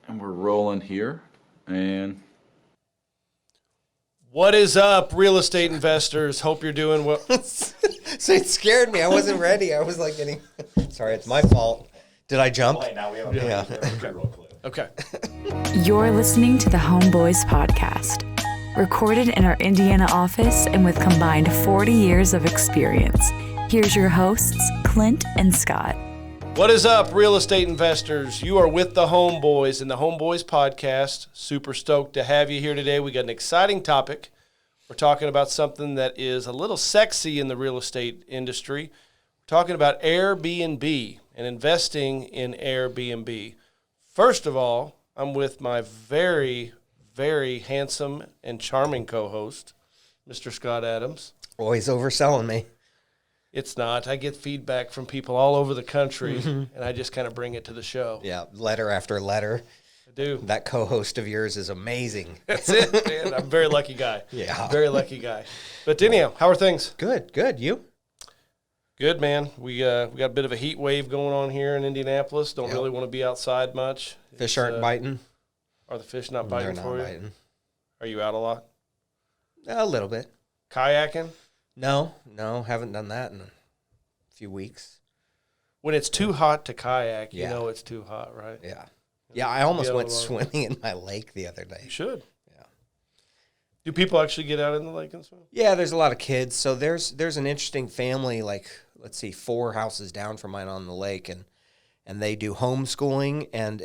And we're rolling here. And what is up, real estate investors? Hope you're doing well. So it scared me. I wasn't ready. I was like getting. Sorry, it's my fault. Did I jump? Now we have Okay. You're listening to the Homeboys podcast, recorded in our Indiana office and with combined 40 years of experience. Here's your hosts, Clint and Scott. What is up, real estate investors? You are with the Homeboys and the Homeboys podcast. Super stoked to have you here today. We got an exciting topic. We're talking about something that is a little sexy in the real estate industry. We're talking about AirBNB and investing in AirBNB. First of all, I'm with my very, very handsome and charming co-host, Mr. Scott Adams. Always overselling me. It's not. I get feedback from people all over the country, and I just kind of bring it to the show. Yeah, letter after letter. I do. That co-host of yours is amazing. That's it, man. I'm a very lucky guy. Yeah. Very lucky guy. But anyhow, how are things? Good. You? Good, man. We got a bit of a heat wave going on here in Indianapolis. Don't really want to be outside much. Fish aren't biting? Are the fish not biting They're for not you? biting. Are you out a lot? A little bit. Kayaking? No, haven't done that in a few weeks. When it's too hot to kayak, you Yeah. know it's too hot, right? Yeah, I almost Yeah, went well, swimming in my lake the other day. You should. Yeah. Do people actually get out in the lake and swim? Yeah, there's a lot of kids. So there's an interesting family, like, let's see, 4 houses down from mine on the lake, and they do homeschooling, and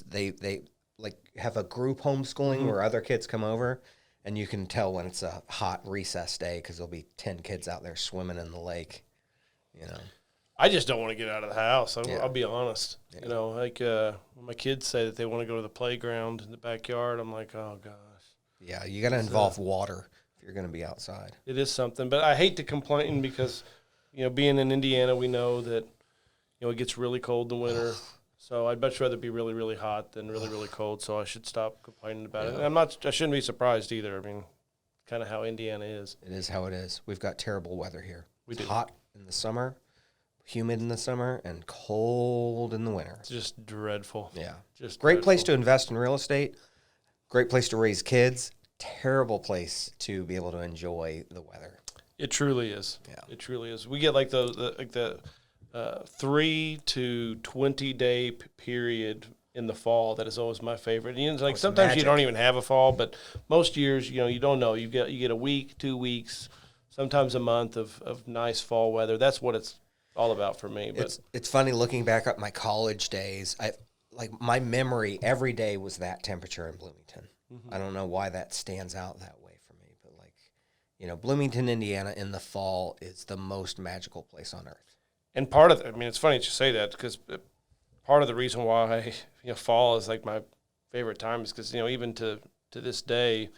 they like have a group homeschooling where other kids come over, and you can tell when it's a hot recess day because there'll be 10 kids out there swimming in the lake, you know. I just don't want to get out of the house. Yeah. I'll be honest. Yeah. You know, like when my kids say that they want to go to the playground in the backyard, I'm like, oh, gosh. Yeah, you got to involve water if you're going to be outside. It is something. But I hate to complain because, you know, being in Indiana, we know that, you know, it gets really cold in the winter. So I'd much rather be really, really hot than really, really cold. So I should stop complaining about it. And I shouldn't be surprised either. I mean, kind of how Indiana is. It is how it is. We've got terrible weather here. We It's do. hot in the summer, humid in the summer, and cold in the winter. It's just dreadful. Yeah. Just Great place to dreadful. invest in real estate. Great place to raise kids. Terrible place to be able to enjoy the weather. It truly is. Yeah. It truly is. We get like the 3 to 20-day period in the fall that is always my favorite. You know, like sometimes magic. you don't even have a fall, but most years, you know, you don't know. You get a week, 2 weeks, sometimes a month of nice fall weather. That's what it's all about for me. But It's funny looking back at my college days. My memory every day was that temperature in Bloomington. I don't know why that stands out that way for me, but Bloomington, Indiana in the fall is the most magical place on earth. And part of it's funny that you say that because part of the reason why fall is like my favorite time is because even to this day,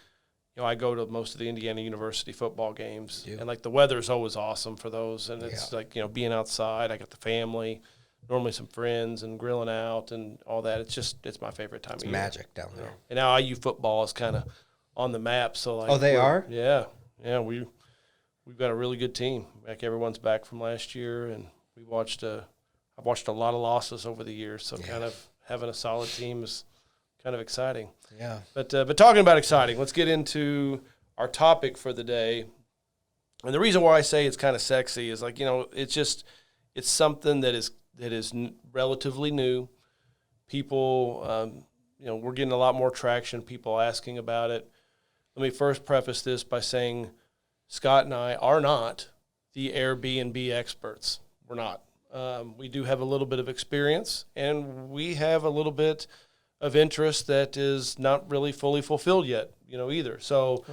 I go to most of the Indiana University football games, and like the weather is always awesome for those, and it's like being outside. I got the family, normally some friends, and grilling out and all that. It's my favorite time of year. Magic down there. And now IU football is kind of on the map. So like, they are? Yeah. We've got a really good team. Like everyone's back from last year, and I've watched a lot of losses over the years. So kind of having a solid team is kind of exciting. Yeah. But talking about exciting, let's get into our topic for the day. And the reason why I say it's kind of sexy is like, it's something that is relatively new. People, we're getting a lot more traction, people asking about it. Let me first preface this by saying Scott and I are not the Airbnb experts. We're not. We do have a little bit of experience, and we have a little bit of interest that is not really fully fulfilled yet, either. So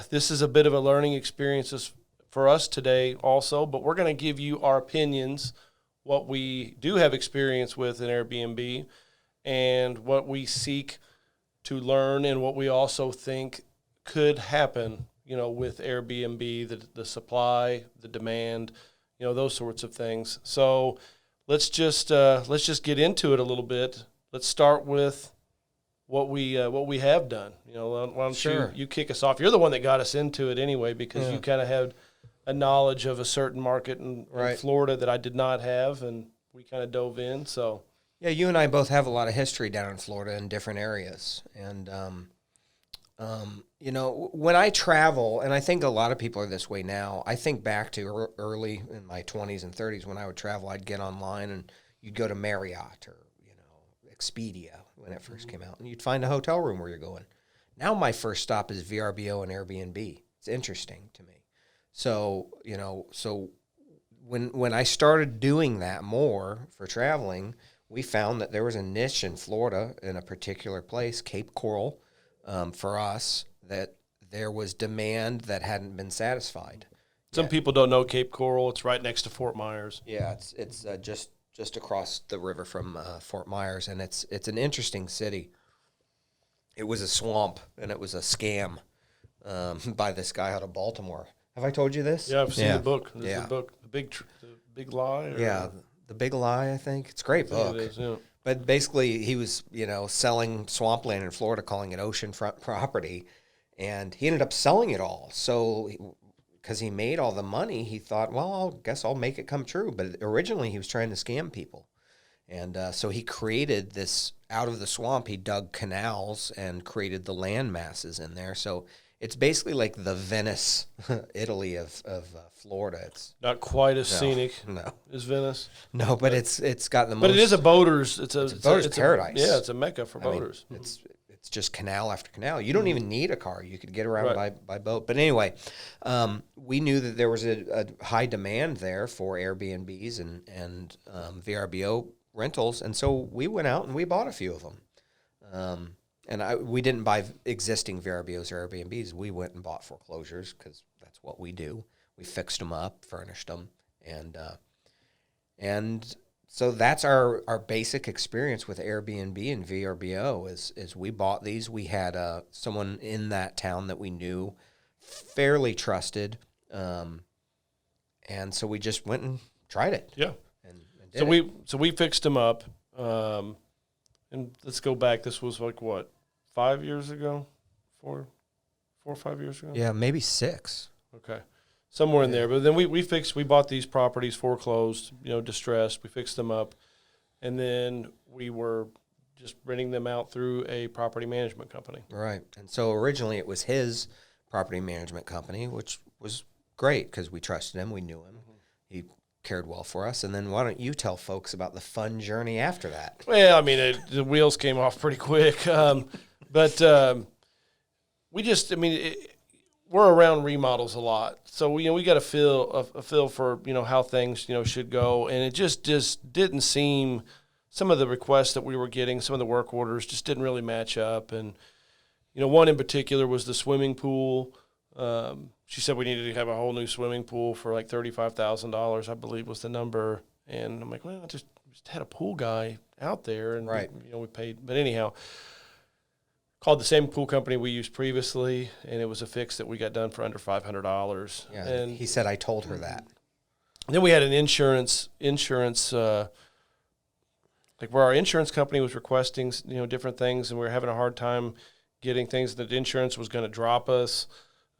this is a bit of a learning experience for us today also, but we're going to give you our opinions, what we do have experience with in Airbnb, and what we seek to learn, and what we also think could happen, with Airbnb, the supply, the demand, those sorts of things. So let's just get into it a little bit. Let's start with what we have done. Why don't you kick us off? You're the one that got us into it anyway, because you kind of had a knowledge of a certain market in Florida that I did not have, and we kind of dove in. So Yeah, you and I both have a lot of history down in Florida in different areas. And, you know, when I travel, and I think a lot of people are this way now, I think back to early in my 20s and 30s when I would travel, I'd get online and you'd go to Marriott or, you know, Expedia when it first came out, and you'd find a hotel room where you're going. Now my first stop is VRBO and Airbnb. It's interesting to me. So, you know, when I started doing that more for traveling, we found that there was a niche in Florida in a particular place, Cape Coral, for us, that there was demand that hadn't been satisfied. Some people don't know Cape Coral. It's right next to Fort Myers. Yeah, it's just across the river from Fort Myers, and it's an interesting city. It was a swamp, and it was a scam by this guy out of Baltimore. Have I told you this? Yeah, I've seen the book. This is Yeah. the book, The Big Lie. Or, Yeah, The Big Lie, I think. It's a great I think book. it is, yeah. But basically, he was, you know, selling swampland in Florida, calling it oceanfront property, and he ended up selling it all. So, because he made all the money, he thought, well, I guess I'll make it come true. But originally, he was trying to scam people. And so he created this, out of the swamp, he dug canals and created the land masses in there. So it's basically like the Venice, Italy of Florida. It's Not quite as scenic no, as Venice. no, but it's got the most. But it is a boaters. It's a boaters paradise. Yeah, it's a mecca for I mean, boaters. it's just canal after canal. You don't even need a car. You could get around Right. by boat. But anyway, we knew that there was a high demand there for Airbnbs and VRBO rentals, and so we went out and we bought a few of them. We didn't buy existing VRBOs or Airbnbs. We went and bought foreclosures because that's what we do. We fixed them up, furnished them, and so that's our basic experience with Airbnb and VRBO is we bought these. We had someone in that town that we knew, fairly trusted, and so we just went and tried it. Yeah. And did it. So we fixed them up, and let's go back. This was like what, 5 years ago, 4 or 5 years ago. Yeah, maybe 6. Okay, somewhere in there. But then we bought these properties foreclosed, you know, distressed. We fixed them up, and then we were just renting them out through a property management company. Right. And so originally it was his property management company, which was great because we trusted him, we knew him, he cared well for us. And then why don't you tell folks about the fun journey after that? Well, I mean, the wheels came off pretty quick, but we just, I mean, we're around remodels a lot, so we got a feel for how things should go, and it just didn't seem. Some of the requests that we were getting, some of the work orders just didn't really match up, and one in particular was the swimming pool. She said we needed to have a whole new swimming pool for like $35,000, I believe was the number, and I'm like, well, I just had a pool guy out there, and right. we paid, but anyhow. Called the same pool company we used previously, and it was a fix that we got done for under $500. Yeah, and he said I told her that. Then we had an insurance, like where our insurance company was requesting, different things, and we were having a hard time getting things that insurance was going to drop us.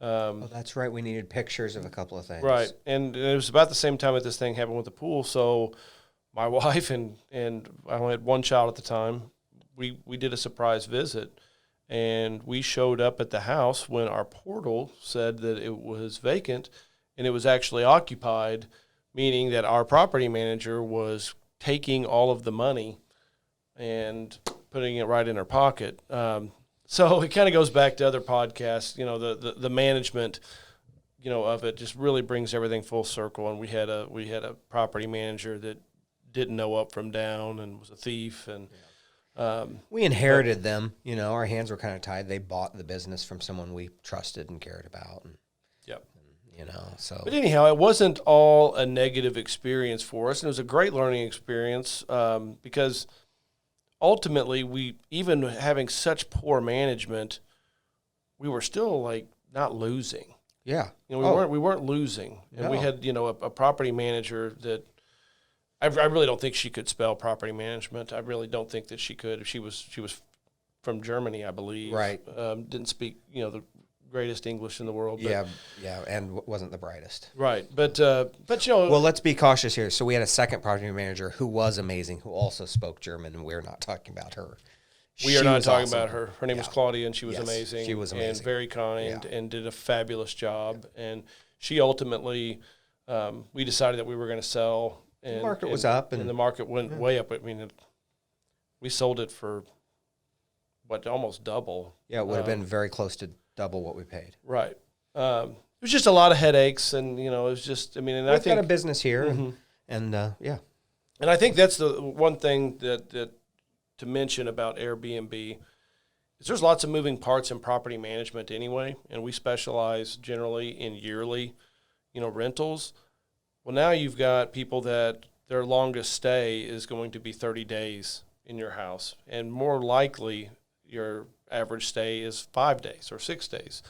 Oh, that's right. We needed pictures of a couple of things. Right, and it was about the same time that this thing happened with the pool. So my wife and I only had one child at the time. We did a surprise visit. And we showed up at the house when our portal said that it was vacant, and it was actually occupied, meaning that our property manager was taking all of the money and putting it right in her pocket. So it kind of goes back to other podcasts. The management, of it just really brings everything full circle. And we had a property manager that didn't know up from down and was a thief and. Yeah. We inherited them, our hands were kind of tied. They bought the business from someone we trusted and cared about. And, yep. So. But anyhow, it wasn't all a negative experience for us. And it was a great learning experience because ultimately we, even having such poor management, we were still like not losing. Yeah. We weren't losing. And we had, a property manager that, I really don't think she could spell property management. I really don't think that she could. She was from Germany, I believe. Right. Didn't speak, the greatest English in the world. But, yeah, and wasn't the brightest. right. But you know, Well, let's be cautious here. So we had a second property manager who was amazing, who also spoke German, and we're not talking about her. we are She not was talking awesome. about her. Her name was Yeah. Claudia, and she was Yes, amazing. she was and amazing. very kind, Yeah. and did a fabulous job. And she ultimately, we decided that we were going to sell. And The market was up, and and the market went way up. I mean, we sold it for almost double. yeah, it would have been very close to double what we paid. Right. It was just a lot of headaches, and you know, it was just. I mean, and I We've think got a business here, Mhm. and yeah, And I think that's the one thing that to mention about Airbnb is there's lots of moving parts in property management anyway, and we specialize generally in yearly, rentals. Well, now you've got people that their longest stay is going to be 30 days in your house, and more likely your average stay is 5 days or 6 days.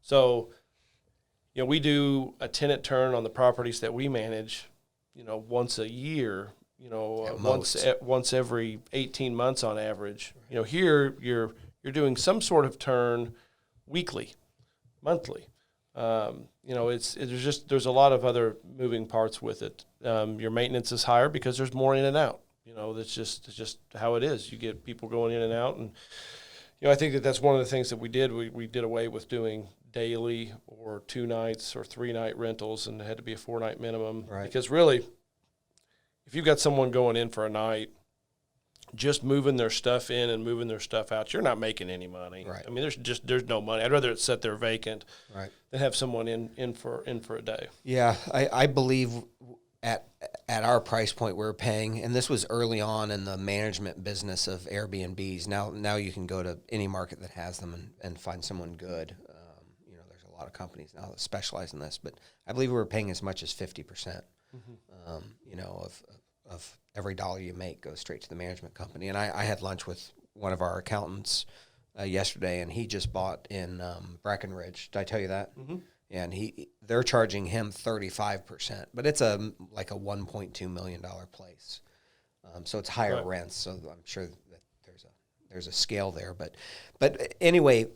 So, we do a tenant turn on the properties that we manage, once a year. Once every 18 months on average. Here you're doing some sort of turn weekly, monthly. There's a lot of other moving parts with it. Your maintenance is higher because there's more in and out. It's just how it is. You get people going in and out, and I think that's one of the things that we did. We did away with doing daily or 2 nights or 3 night rentals, and it had to be a 4 night minimum. Right. Because really, if you've got someone going in for a night, just moving their stuff in and moving their stuff out, you're not making any money. Right. I mean, there's no money. I'd rather it sit there vacant right. than have someone in for a day. Yeah, I believe at our price point we're paying, and this was early on in the management business of Airbnbs. Now you can go to any market that has them and find someone good. There's a lot of companies now that specialize in this, but I believe we were paying as much as 50%. Of every dollar you make goes straight to the management company. And I had lunch with one of our accountants yesterday, and he just bought in Breckenridge. Did I tell you that? Mm-hmm. And they're charging him 35%, but it's like a $1.2 million place. So it's higher Right. rents. So I'm sure that there's a scale there. But anyway,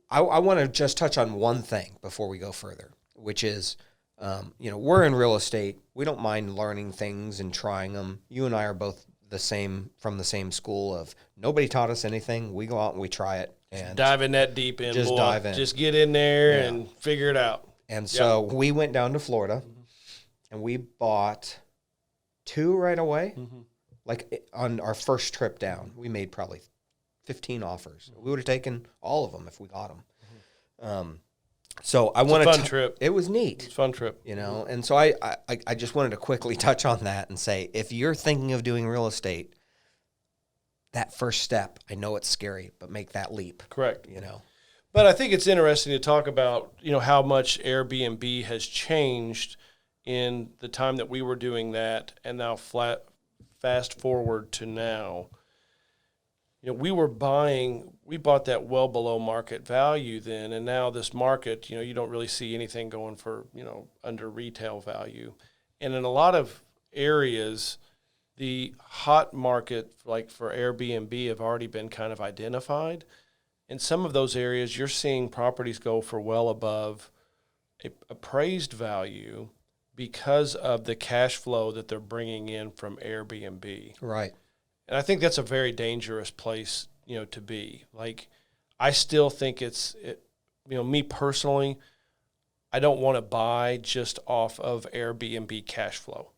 I want to just touch on one thing before we go further, which is, we're in real estate. We don't mind learning things and trying them. You and I are both from the same school of nobody taught us anything. We go out and we try it. And Dive in that deep end. Just boy. dive in. Just get in there and figure it out. And so we went down to Florida, and we bought 2 right away. Mm-hmm. Like on our first trip down, we made probably 15 offers. We would have taken all of them if we got them. Mm-hmm. So I wanted a fun trip. It was neat. It's a fun trip. And so I just wanted to quickly touch on that and say, if you're thinking of doing real estate, that first step, I know it's scary, but make that leap. Correct. But I think it's interesting to talk about, how much Airbnb has changed in the time that we were doing that, and now fast forward to now. We bought that well below market value then, and now this market, you don't really see anything going for, under retail value. And in a lot of areas, the hot market, like for Airbnb, have already been kind of identified. In some of those areas, you're seeing properties go for well above appraised value because of the cash flow that they're bringing in from Airbnb. right. And I think that's a very dangerous place, to be. Like, I still think me personally, I don't want to buy just off of Airbnb cash flow,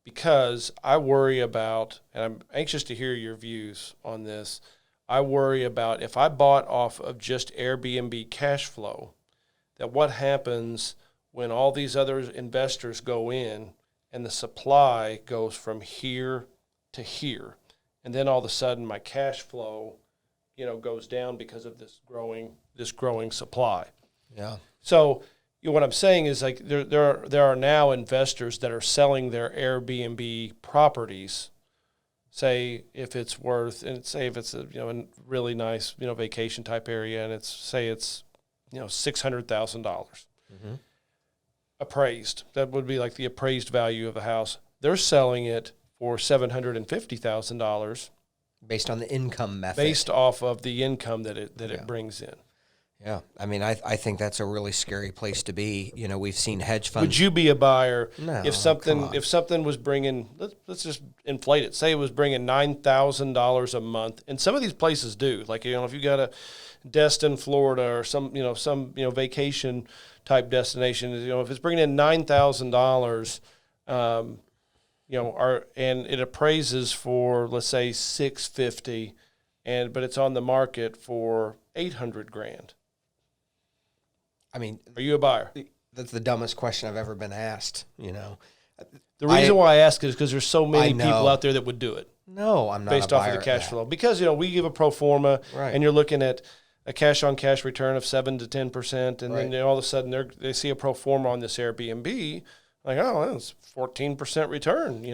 because I worry about, and I'm anxious to hear your views on this, I worry about if I bought off of just Airbnb cash flow, that what happens when all these other investors go in and the supply goes from here to here. And then all of a sudden my cash flow, goes down because of this growing supply. Yeah. So what I'm saying is, like, there are now investors that are selling their Airbnb properties. Say if it's a really nice vacation type area, and it's $600,000 Mm-hmm. appraised. That would be like the appraised value of the house. They're selling it for $750,000 Based on the income method. based off of the income that it brings in. Yeah, I mean, I think that's a really scary place to be. You know, we've seen hedge funds. Would you be a buyer No, if come on. something was bringing, let's just inflate it, say it was bringing $9,000 a month, and some of these places do, like, if you got a Destin, Florida, or some vacation type destination, if it's bringing in $9,000, and it appraises for, let's say, 650, but it's on the market for 800 grand. I mean, Are you a buyer? that's the dumbest question I've ever been asked. The reason why I ask is because there's so many I know. people out there that would do it No, I'm not based a off buyer of the cash that. flow. Because we give a pro forma, Right. and you're looking at a cash on cash return of 7 to 10%, and Right. then all of a sudden they see a pro forma on this Airbnb, like, oh, that's 14% return.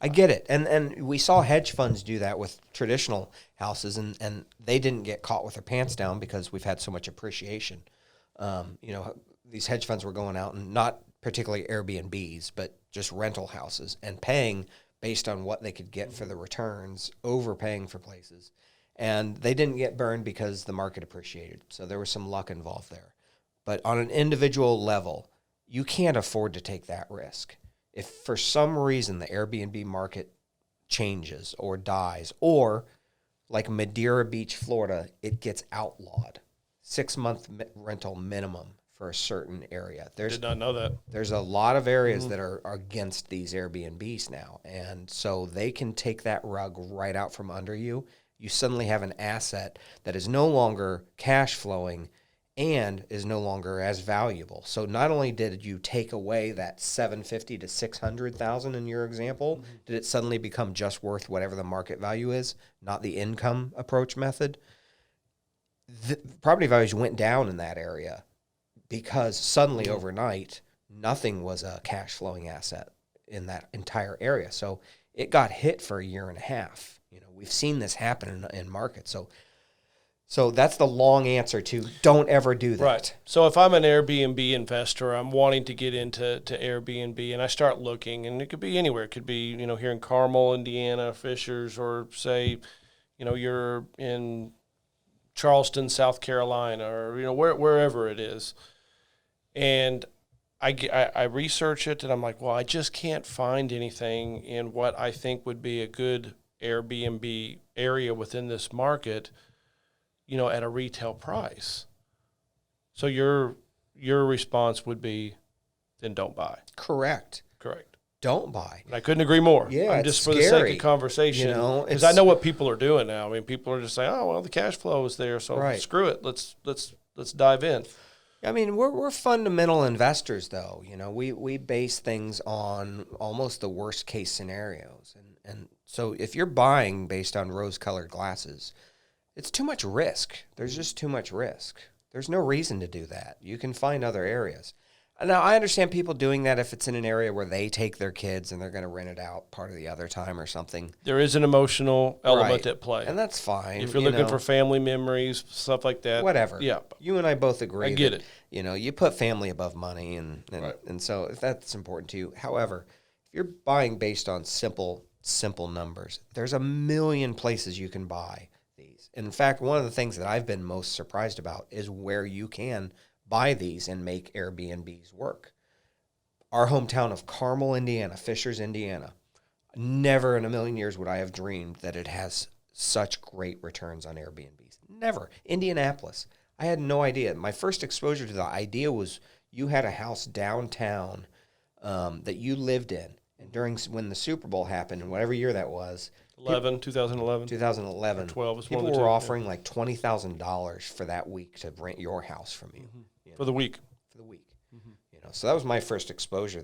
I get it, and we saw hedge funds do that with traditional houses, and they didn't get caught with their pants down because we've had so much appreciation. These hedge funds were going out and not particularly Airbnbs, but just rental houses and paying based on what they could get for the returns, overpaying for places. And they didn't get burned because the market appreciated. So there was some luck involved there. But on an individual level, you can't afford to take that risk. If for some reason the Airbnb market changes or dies, or like Madeira Beach, Florida, it gets outlawed, 6-month rental minimum for a certain area. Did not know that. There's a lot of areas that are against these Airbnbs now. And so they can take that rug right out from under you. You suddenly have an asset that is no longer cash flowing and is no longer as valuable. So not only did you take away that 750 to 600,000 in your example, did it suddenly become just worth whatever the market value is, not the income approach method? The property values went down in that area because suddenly overnight, nothing was a cash flowing asset in that entire area. So it got hit for a year and a half. We've seen this happen in markets. So that's the long answer to don't ever do that. Right. So if I'm an Airbnb investor, I'm wanting to get into Airbnb, and I start looking, and it could be anywhere. It could be, here in Carmel, Indiana, Fishers, or say, you're in Charleston, South Carolina, or, wherever it is. And I research it, and I'm like, well, I just can't find anything in what I think would be a good Airbnb area within this market, at a retail price. So your response would be, then don't buy. Correct. Don't buy. And I couldn't agree more. Yeah, I'm just it's for the scary. sake of conversation, because I know what people are doing now. I mean, people are just saying, "Oh, well, the cash flow is there, so Right. screw it. Let's dive in." I mean, we're fundamental investors, though. We base things on almost the worst case scenarios, and so if you're buying based on rose-colored glasses, it's too much risk. There's just too much risk. There's no reason to do that. You can find other areas. Now, I understand people doing that if it's in an area where they take their kids and they're going to rent it out part of the other time or something. There is an emotional element Right. at play, And that's fine. if you're looking for family memories, stuff like that. whatever. Yeah. You and I both agree. I get that, it. You put family above money, and Right. and so if that's important to you. However, if you're buying based on simple numbers, there's a million places you can buy these. In fact, one of the things that I've been most surprised about is where you can buy these and make Airbnbs work. Our hometown of Carmel, Indiana, Fishers, Indiana, never in a million years would I have dreamed that it has such great returns on Airbnbs. Never. Indianapolis, I had no idea. My first exposure to the idea was you had a house downtown that you lived in. And when the Super Bowl happened, and whatever year that was, 2011. 2011, Or 12 is one people of the were two, offering like $20,000 for that week to rent your house from you. For the week. For the week. So that was my first exposure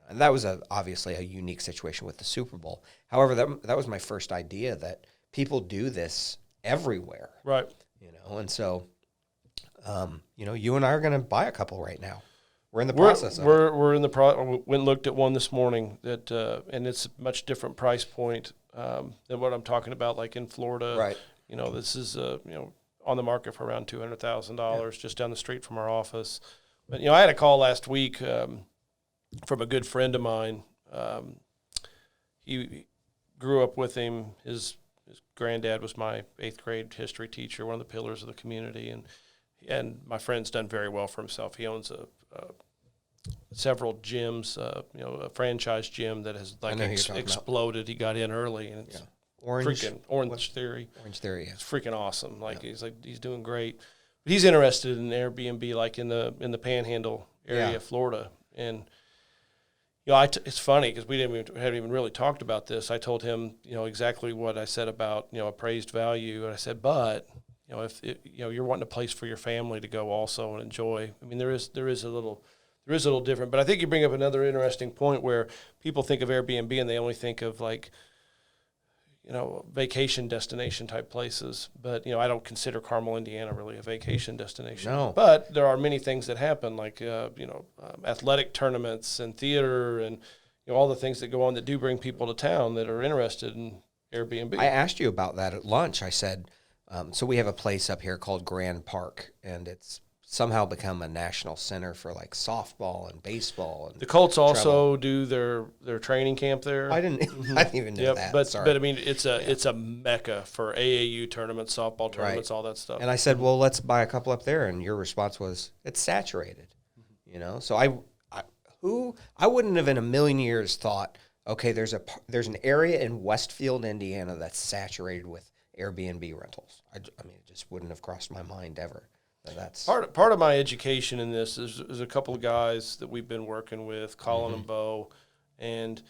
and that was obviously a unique situation with the Super Bowl. However, that was my first idea that people do this everywhere. Right. And so, you and I are going to buy a couple right now. We're in the process of it. We're in the went and looked at one this morning that, and it's a much different price point than what I'm talking about, like in Florida. Right. This is on the market for around $200,000 just down the street from our office. But I had a call last week from a good friend of mine. He grew up with him. His granddad was my 8th grade history teacher, one of the pillars of the community, and and my friend's done very well for himself. He owns several gyms, a franchise gym that has like exploded. He got in early, and it's Orange Theory. Orange Theory, yeah. It's freaking awesome. Like he's doing great. But he's interested in Airbnb, like in the Panhandle area of Florida. And it's funny because we haven't even really talked about this. I told him exactly what I said about appraised value, and I said, but if you're wanting a place for your family to go also and enjoy. I mean, there is a little different. But I think you bring up another interesting point where people think of Airbnb and they only think of like vacation destination type places. But, I don't consider Carmel, Indiana really a vacation destination. No. But there are many things that happen like, athletic tournaments and theater and, all the things that go on that do bring people to town that are interested in Airbnb. I asked you about that at lunch. I said, so we have a place up here called Grand Park, and it's somehow become a national center for like softball and baseball. And the Colts also do their training camp there. I didn't even know that. But I mean, it's a mecca for AAU tournaments, softball tournaments, all that stuff. And I said, well, let's buy a couple up there, and your response was, it's saturated. So I wouldn't have in a million years thought, okay, there's an area in Westfield, Indiana that's saturated with Airbnb rentals. I mean, it just wouldn't have crossed my mind ever. That's part of my education in this is a couple of guys that we've been working with, Colin and Bo, and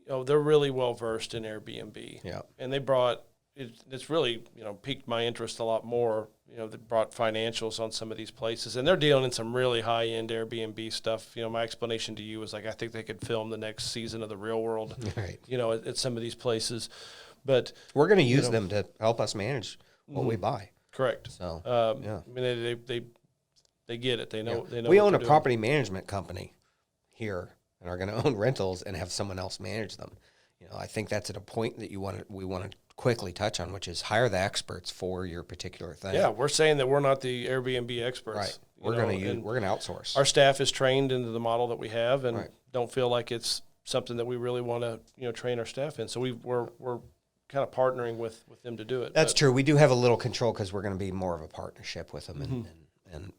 they're really well versed in Airbnb. Yeah, and they brought it's really piqued my interest a lot more. They brought financials on some of these places, and they're dealing in some really high end Airbnb stuff. My explanation to you was like I think they could film the next season of The Real World, right? At some of these places, but we're going to use them to help us manage what we buy. Correct. So, I mean, they get it. They know. They know. We own a property management company here, and are going to own rentals and have someone else manage them. I think that's at a point that we want to quickly touch on, which is hire the experts for your particular thing. Yeah, we're saying that we're not the Airbnb experts. Right. We're going to outsource. Our staff is trained into the model that we have, and right. don't feel like it's something that we really want to train our staff in. So we're kind of partnering with them to do it. That's true. We do have a little control because we're going to be more of a partnership with them.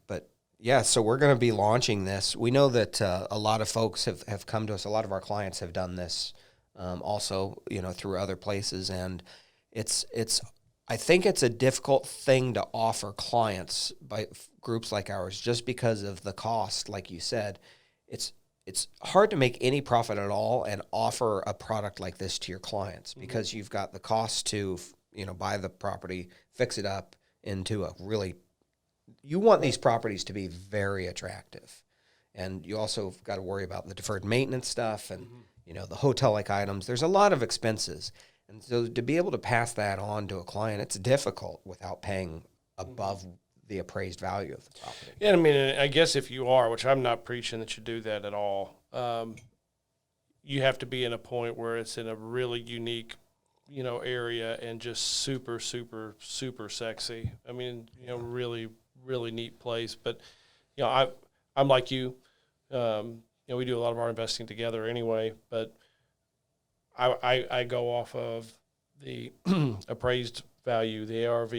But yeah, so we're going to be launching this. We know that a lot of folks have come to us. A lot of our clients have done this also, through other places. And I think it's a difficult thing to offer clients by groups like ours just because of the cost, like you said. It's hard to make any profit at all and offer a product like this to your clients because you've got the cost to, buy the property, fix it up into a really, you want these properties to be very attractive. And you also got to worry about the deferred maintenance stuff and, the hotel-like items. There's a lot of expenses. And so to be able to pass that on to a client, it's difficult without paying above the appraised value of the property. Yeah, I mean, I guess if you are, which I'm not preaching that you do that at all, you have to be in a point where it's in a really unique, area and just super, super, super sexy. I mean, really, really neat place. But, I'm like you. We do a lot of our investing together anyway, but I go off of the appraised value, the ARV,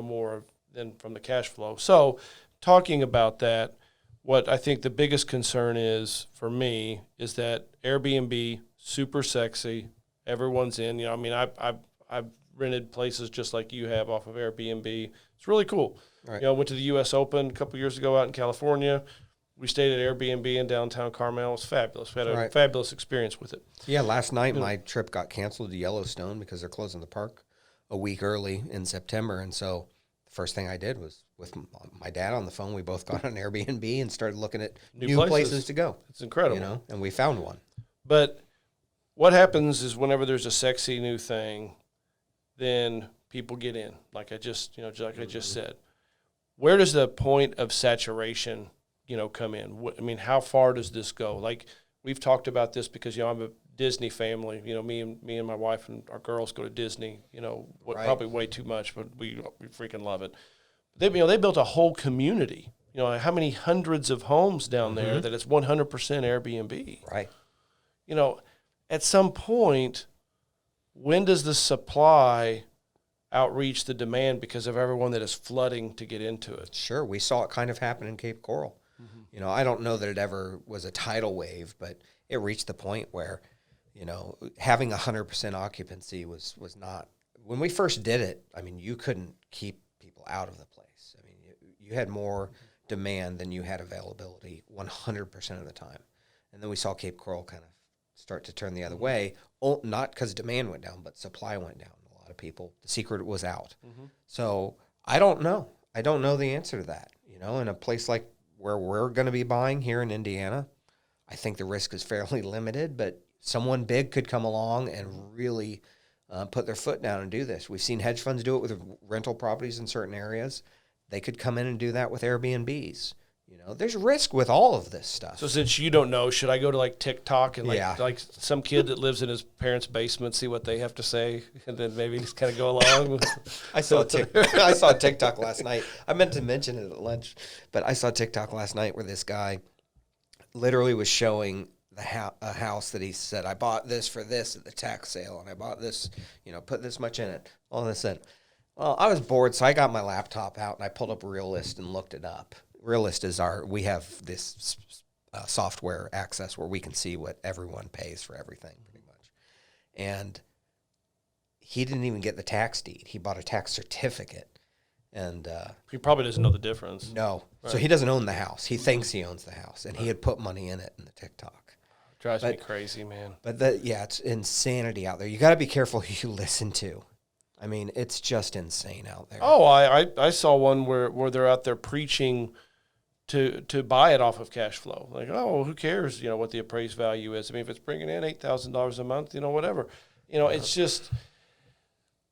more than from the cash flow. So talking about that, what I think the biggest concern is for me is that Airbnb, super sexy, everyone's in. I've rented places just like you have off of Airbnb. It's really cool. Right. Went to the U.S. Open a couple years ago out in California. We stayed at Airbnb in downtown Carmel. It was fabulous. We had a fabulous experience with it. Yeah, last night my trip got canceled to Yellowstone because they're closing the park a week early in September. And so the first thing I did was with my dad on the phone, we both got on Airbnb and started looking at new places to go. It's incredible. And we found one. But what happens is whenever there's a sexy new thing, then people get in. Like I just said. Where does the point of saturation come in? I mean, how far does this go? Like we've talked about this because, I'm a Disney family. Me and my wife and our girls go to Disney, probably way too much, but we freaking love it. They built a whole community. How many hundreds of homes down there that it's 100% Airbnb. Right. At some point, when does the supply outreach the demand because of everyone that is flooding to get into it. Sure, we saw it kind of happen in Cape Coral. You know, I don't know that it ever was a tidal wave, but it reached the point where, you know, having 100% occupancy was not. When we first did it, I mean, you couldn't keep people out of the place. I mean, you had more demand than you had availability 100% of the time. And then we saw Cape Coral kind of start to turn the other way, not because demand went down, but supply went down. A lot of people, the secret was out. So I don't know. I don't know the answer to that. You know, in a place like where we're going to be buying here in Indiana, I think the risk is fairly limited, but someone big could come along and really put their foot down and do this. We've seen hedge funds do it with rental properties in certain areas. They could come in and do that with Airbnbs. You know, there's risk with all of this stuff. So since you don't know, should I go to like TikTok and Yeah. like some kid that lives in his parents' basement, see what they have to say, and then maybe just kind of go along? I saw TikTok last night. I meant to mention it at lunch, but I saw TikTok last night where this guy literally was showing a house that he said, I bought this for this at the tax sale, and I bought this, you know, put this much in it. All of a sudden, well, I was bored, so I got my laptop out and I pulled up Realist and looked it up. Realist is we have this software access where we can see what everyone pays for everything, pretty much. And he didn't even get the tax deed. He bought a tax certificate. And He probably doesn't know the difference. no. Right. So he doesn't own the house. He thinks he owns the house. And he had put money in it in the TikTok. Drives me crazy, man. But it's insanity out there. You got to be careful who you listen to. I mean, it's just insane out there. Oh, I saw one where they're out there preaching to buy it off of cash flow. Like, oh, who cares, you know, what the appraised value is. I mean, if it's bringing in $8,000 a month, you know, whatever. You know, it's just,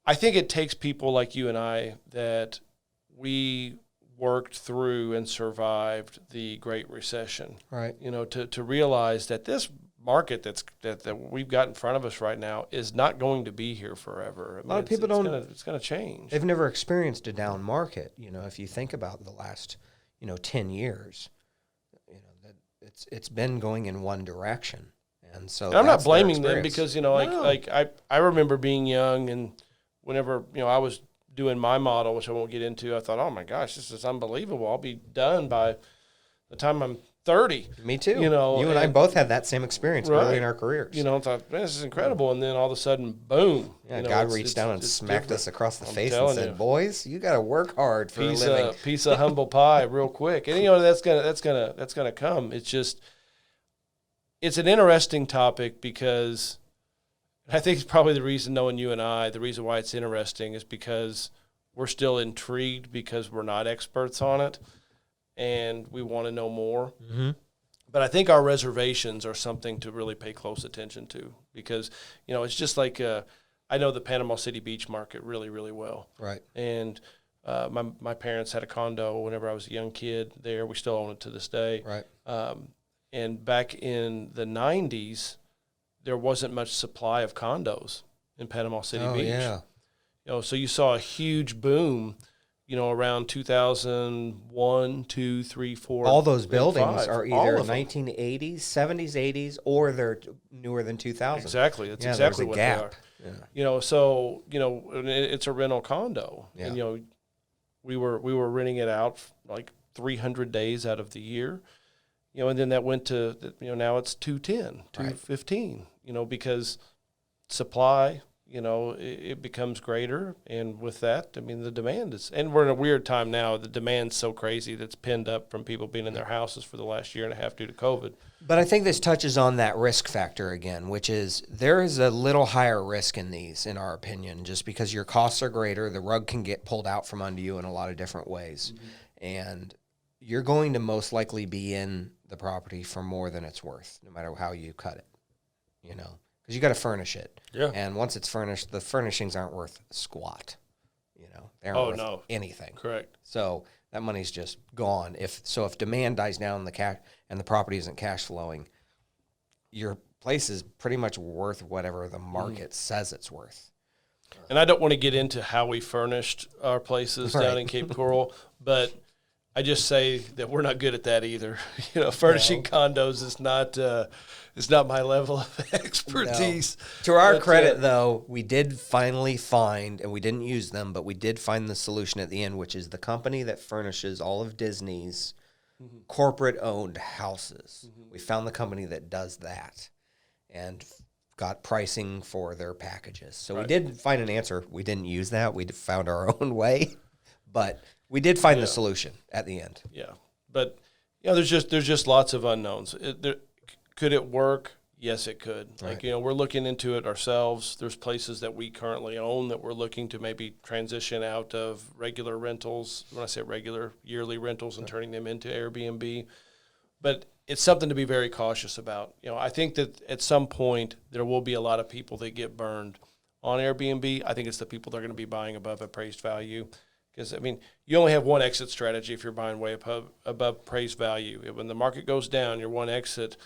I think it takes people like you and I that we worked through and survived the Great Recession. Right. You know, to realize that this market that we've got in front of us right now is not going to be here forever. I mean, A lot of people don't. It's going to change. They've never experienced a down market. You know, if you think about the last, 10 years, that it's been going in one direction. And so And I'm not that's their blaming them experience. because, I remember being young and whenever, I was doing my model, which I won't get into, I thought, oh my gosh, this is unbelievable. I'll be done by the time I'm 30. Me too. You and I both had that same experience early in our careers. I thought, man, this is incredible. And then all of a sudden, boom. Yeah, God reached down and smacked different. us across the I'm face and telling said, you. "Boys, you got to work hard for a living." Piece of humble pie real quick. And, that's gonna come. It's just, it's an interesting topic because I think it's probably the reason, knowing you and I, the reason why it's interesting is because we're still intrigued because we're not experts on it and we want to know more. Mm-hmm. But I think our reservations are something to really pay close attention to because, it's just like I know the Panama City beach market really, really well. Right. And my parents had a condo whenever I was a young kid there. We still own it to this day. Right. And back in the 90s, there wasn't much supply of condos in Panama City Beach. Yeah. So you saw a huge boom, around 2001, 2, 3, 4. All those buildings 5, are all either of them. 1980s, 70s, 80s, or they're newer than 2000. Exactly. That's Yeah, exactly there's a what gap. they are. And it's a rental condo. Yeah. And, we were renting it out like 300 days out of the year. And then that went to, now it's 210, 215, because supply, it becomes greater. And with that, the demand is, and we're in a weird time now. The demand's so crazy that's pinned up from people being in their houses for the last year and a half due to COVID. But I think this touches on that risk factor again, which is there is a little higher risk in these, in our opinion, just because your costs are greater. The rug can get pulled out from under you in a lot of different ways. Mm-hmm. And you're going to most likely be in the property for more than it's worth, no matter how you cut it, because you got to furnish it. Yeah. And once it's furnished, the furnishings aren't worth squat. They aren't worth anything. Correct. So that money's just gone. If demand dies down and the property isn't cash flowing, your place is pretty much worth whatever the market says it's worth. And I don't want to get into how we furnished our places down in Cape Coral, but I just say that we're not good at that either. Furnishing condos is not my level of expertise. No. To our But, credit, though, we did finally find, and we didn't use them, but we did find the solution at the end, which is the company that furnishes all of Disney's corporate-owned houses. We found the company that does that and got pricing for their packages. So we did find an answer. We didn't use that. We found our own way, but we did find the solution at the end. Yeah, but there's just lots of unknowns. Could it work? Yes, it could. Right. Like, we're looking into it ourselves. There's places that we currently own that we're looking to maybe transition out of regular rentals. When I say regular, yearly rentals, and turning them into Airbnb. But it's something to be very cautious about. I think that at some point there will be a lot of people that get burned on Airbnb. I think it's the people that are going to be buying above appraised value. Because, you only have one exit strategy if you're buying way above appraised value. When the market goes down, your one exit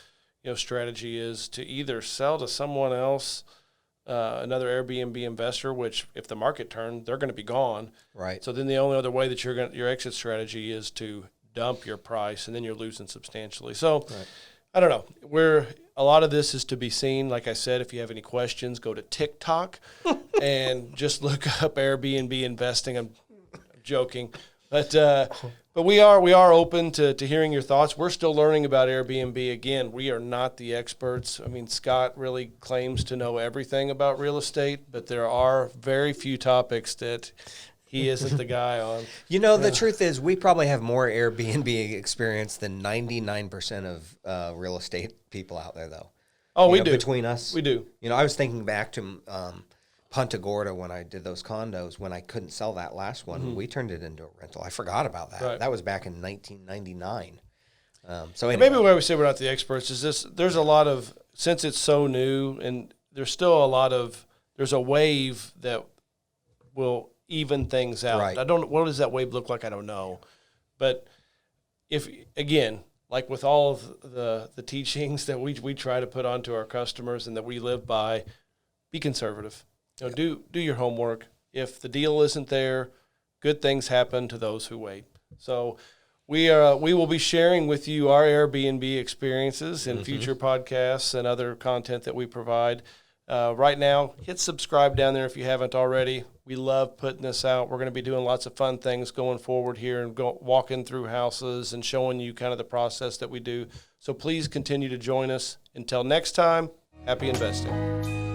strategy is to either sell to someone else, another Airbnb investor, which if the market turned, they're going to be gone. Right. So then the only other way that your exit strategy is to dump your price, and then you're losing substantially. So I don't know. A lot of this is to be seen. Like I said, if you have any questions, go to TikTok and just look up Airbnb investing. I'm joking, but we are open to hearing your thoughts. We're still learning about Airbnb. Again, we are not the experts. Scott really claims to know everything about real estate, but there are very few topics that he isn't the guy on. The truth is we probably have more Airbnb experience than 99% of real estate people out there, though. Oh, we do. Between us. We do. I was thinking back to Punta Gorda when I did those condos. When I couldn't sell that last one, we turned it into a rental. I forgot about that. Right. That was back in 1999. So anyway. Maybe why we say we're not the experts is this: there's a lot of, since it's so new, and there's still there's a wave that will even things out. Right. What does that wave look like? I don't know. But if, again, like with all of the teachings that we try to put onto our customers and that we live by, be conservative. Do your homework. If the deal isn't there, good things happen to those who wait. So we will be sharing with you our Airbnb experiences in future podcasts and other content that we provide. Right now, hit subscribe down there if you haven't already. We love putting this out. We're going to be doing lots of fun things going forward here and walking through houses and showing you kind of the process that we do. So please continue to join us. Until next time, happy investing.